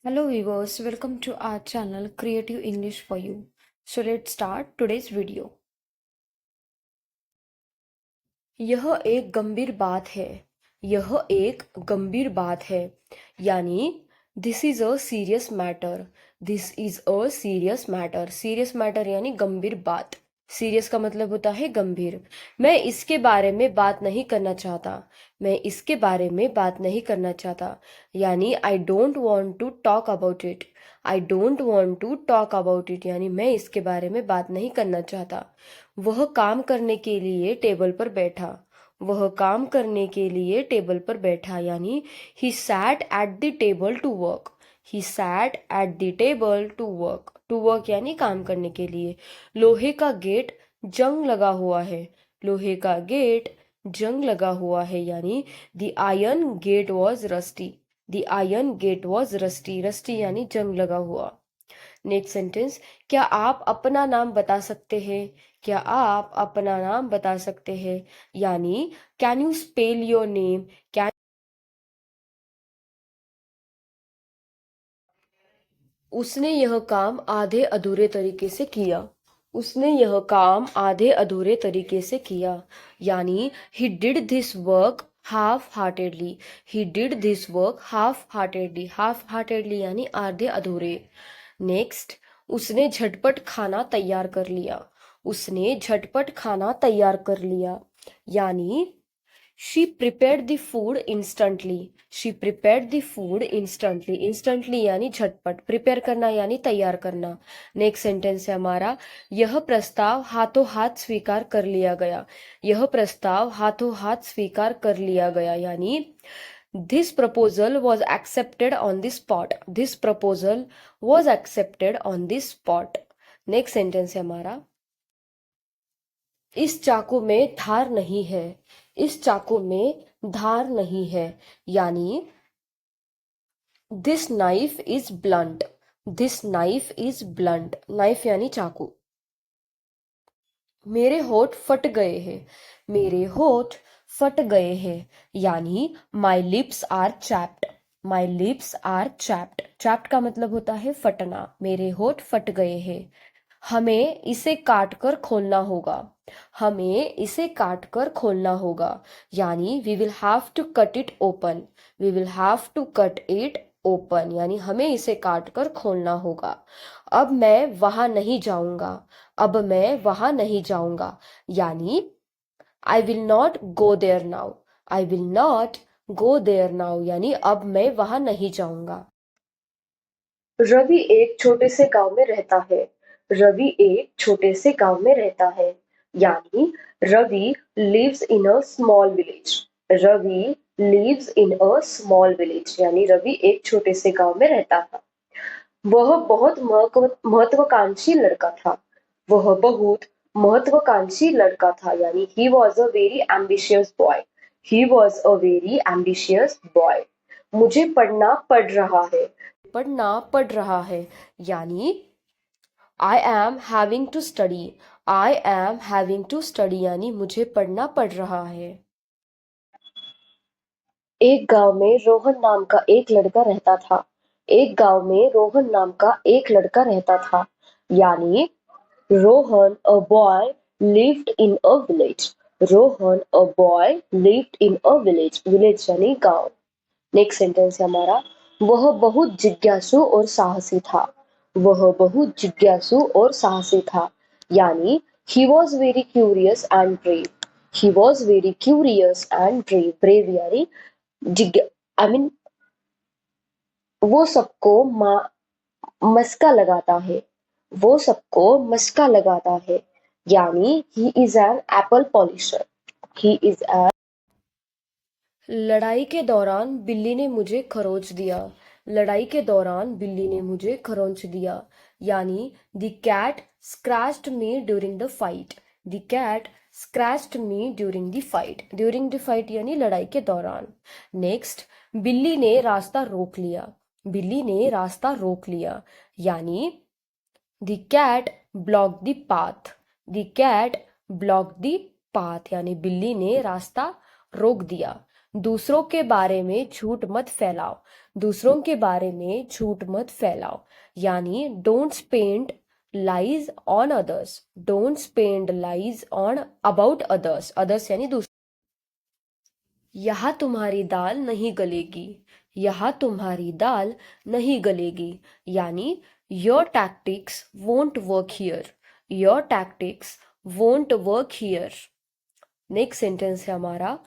Hello viewers, welcome to our channel Creative English for You. So let's start today's video. यह एक गंभीर बात है. यह एक गंभीर बात है. यानी this is a serious matter. This is a serious matter. Serious matter यानी गंभीर बात. सीरियस का मतलब होता है गंभीर. मैं इसके बारे में बात नहीं करना चाहता. मैं इसके बारे में बात नहीं करना चाहता. यानी I don't want to talk about it. I don't want to talk about it यानी मैं इसके बारे में बात नहीं करना चाहता. वह काम करने के लिए टेबल पर बैठा. वह काम करने के लिए टेबल पर बैठा यानी he sat at the table to work. He sat at the table to work. To work यानी काम करने के लिए. लोहे का गेट जंग लगा हुआ है. लोहे का गेट जंग लगा हुआ है यानी the iron gate was rusty. The iron gate was rusty. Rusty यानी जंग लगा हुआ. नेक्स्ट सेंटेंस, क्या आप अपना नाम बता सकते हैं. क्या आप अपना नाम बता सकते हैं यानी can you spell your name. Can उसने यह काम आधे अधूरे तरीके से किया. उसने यह काम आधे अधूरे तरीके से किया यानी he did this work half heartedly. He did this work half heartedly. Half heartedly यानी आधे अधूरे. नेक्स्ट, उसने झटपट खाना तैयार कर लिया. उसने झटपट खाना तैयार कर लिया यानी she prepared the food instantly. She prepared the food instantly. Instantly यानी झटपट. प्रिपेयर करना यानी तैयार करना. नेक्स्ट सेंटेंस है हमारा, यह प्रस्ताव हाथों हाथ स्वीकार कर लिया गया. यह प्रस्ताव हाथों हाथ स्वीकार कर लिया गया यानी this proposal was accepted on the spot. This proposal was accepted on the spot. Next sentence है हमारा, इस चाकू में धार नहीं है. इस चाकू में धार नहीं है यानी this knife is blunt. This knife is blunt. Knife यानी चाकू. मेरे होठ फट गए हैं. मेरे होठ फट गए हैं यानी my lips are chapped. My lips are chapped. Chapped का मतलब होता है फटना. मेरे होठ फट गए हैं. हमें इसे काट कर खोलना होगा. हमें इसे काट कर खोलना होगा यानी we will have to cut it open. We will have to cut it open यानी हमें इसे काट कर खोलना होगा. अब मैं वहां नहीं जाऊंगा. अब मैं वहां नहीं जाऊंगा यानी I will not go there now. I will not go there now यानी अब मैं वहां नहीं जाऊंगा. रवि एक छोटे से गांव में रहता है. रवि एक छोटे से गांव में रहता है यानी Ravi lives in a small village. Ravi lives in a small village यानी रवि एक छोटे से गांव में रहता था. वह बहुत महत्वाकांक्षी लड़का था. वह बहुत महत्वाकांक्षी लड़का था यानी he was a very ambitious boy. He was a very ambitious boy. मुझे पढ़ना पड़ रहा है. पढ़ना पड़ रहा है यानी I am having to study. I am having to study यानी मुझे पढ़ना पड़ रहा है. एक गांव में रोहन नाम का एक लड़का रहता था. एक गांव में रोहन नाम का एक लड़का रहता था यानी Rohan a boy lived in a village. Rohan a boy lived in a village. Village यानी गांव. नेक्स्ट सेंटेंस है हमारा, वह बहुत जिज्ञासु और साहसी था. वह बहुत जिज्ञासु और साहसी था यानी he was very curious and brave. He was very curious and brave. Brave यानी जिज्ञा आई मीन वो सबको मस्का लगाता है. वो सबको मस्का लगाता है यानी he is an apple polisher. He is an. लड़ाई के दौरान बिल्ली ने मुझे खरोंच दिया. लड़ाई के दौरान बिल्ली ने मुझे खरोंच दिया यानी the cat scratched me during the fight. The cat scratched me during the fight. During the fight यानी लड़ाई के दौरान. नेक्स्ट, बिल्ली ने रास्ता रोक लिया. बिल्ली ने रास्ता रोक लिया यानी the cat block the path. The cat block the path यानी बिल्ली ने रास्ता रोक दिया. दूसरों के बारे में झूठ मत फैलाओ, दूसरों के बारे में झूठ मत फैलाओ, यानी don't spend lies on others, don't spend lies on about others, others यानी दूसरे। यहाँ तुम्हारी दाल नहीं गलेगी, यहाँ तुम्हारी दाल नहीं गलेगी, यानी your tactics won't work here, your tactics won't work here. Next sentence है हमारा,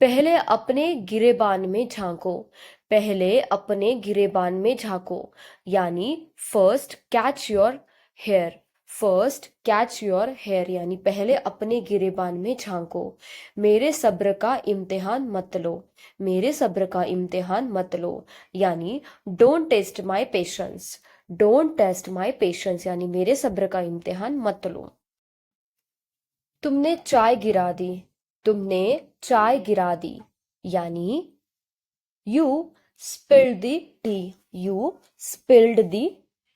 पहले अपने गिरेबान में झांको, पहले अपने गिरेबान में झांको, यानी first catch your hare, first catch your hare, यानी पहले अपने गिरेबान में झांको। मेरे सब्र का इम्तिहान मत लो, मेरे सब्र का इम्तिहान मत लो, यानी don't test my patience, don't test my patience, यानी मेरे सब्र का इम्तिहान मत लो। तुमने चाय गिरा दी, तुमने चाय गिरा दी, यानी you spilled the T, you spilled the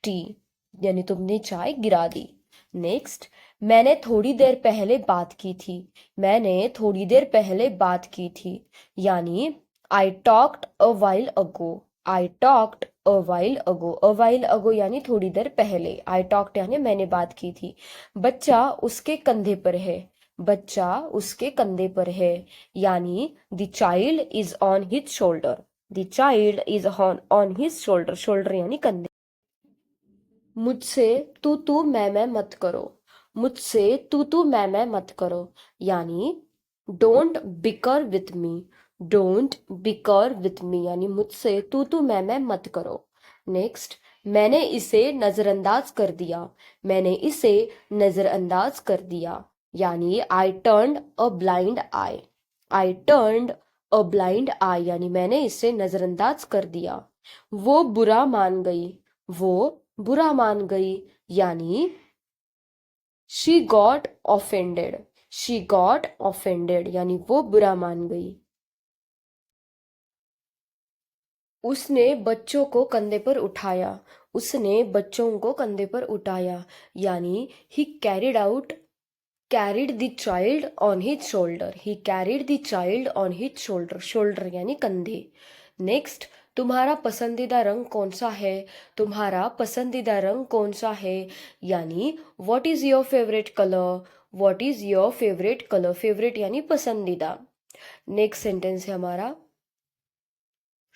T, यानी तुमने चाय गिरा दी। नेक्स्ट, मैंने थोड़ी देर पहले बात की थी, मैंने थोड़ी देर पहले बात की थी, यानी I talked a while ago, I talked a while ago, a while ago यानी थोड़ी देर पहले, आई टॉक्ड यानी मैंने बात की थी। बच्चा उसके कंधे पर है, बच्चा उसके कंधे पर है, यानी the child is on his shoulder, the child is on his shoulder, shoulder यानी कंधे। मुझसे तू मैं मत करो, मुझसे तू मैं मत करो, यानी don't beaker with me, don't beaker with me, यानी मुझसे तू मैं मत करो। नेक्स्ट, मैंने इसे नजरअंदाज कर दिया, मैंने इसे नजरअंदाज कर दिया, यानी I turned a blind eye, I turned a blind eye, यानी मैंने इसे नजरअंदाज कर दिया। वो बुरा मान गई, वो बुरा मान गई, यानी she got offended, she got offended, यानी वो बुरा मान गई। उसने बच्चों को कंधे पर उठाया, उसने बच्चों को कंधे पर उठाया, यानी ही carried out, carried the child on his shoulder, he carried the child on his shoulder, shoulder यानी कंधे। नेक्स्ट, तुम्हारा पसंदीदा रंग कौन सा है, तुम्हारा पसंदीदा रंग कौन सा है, यानी what is your favourite colour, what is your favourite colour, favourite यानी पसंदीदा। नेक्स्ट सेंटेंस है हमारा,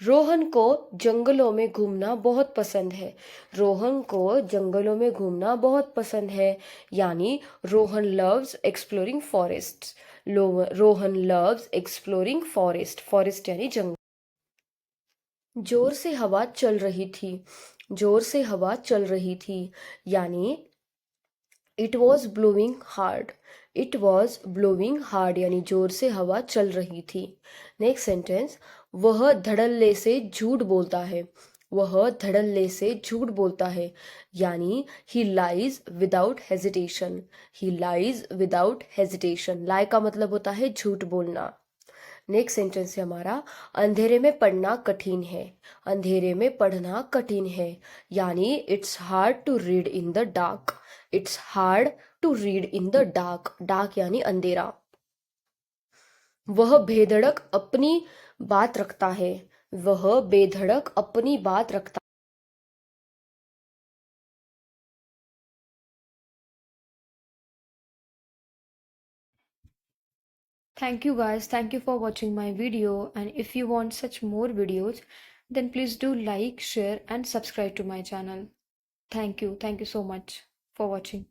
रोहन को जंगलों में घूमना बहुत पसंद है, रोहन को जंगलों में घूमना बहुत पसंद है, यानी Rohan loves exploring forest, Rohan loves exploring forest, forest यानी जंगल। जोर से हवा चल रही थी, जोर से हवा चल रही थी, यानी it was blowing hard, it was blowing hard, यानी जोर से हवा चल रही थी। नेक्स्ट सेंटेंस, वह धड़ल्ले से झूठ बोलता है, वह धड़ल्ले से झूठ बोलता है, यानी he lies without hesitation, he lies without hesitation, lie का मतलब होता है झूठ बोलना। नेक्स्ट सेंटेंस है हमारा, अंधेरे में पढ़ना कठिन है, अंधेरे में पढ़ना कठिन है, यानी it's hard to read in the dark, it's hard to read in the dark, dark यानी अंधेरा। वह बेधड़क अपनी बात रखता है, वह बेधड़क अपनी बात रखता। Thank you guys, thank you for watching my video, and if you want such more videos then please do like, share and subscribe to my channel. Thank you so much for watching.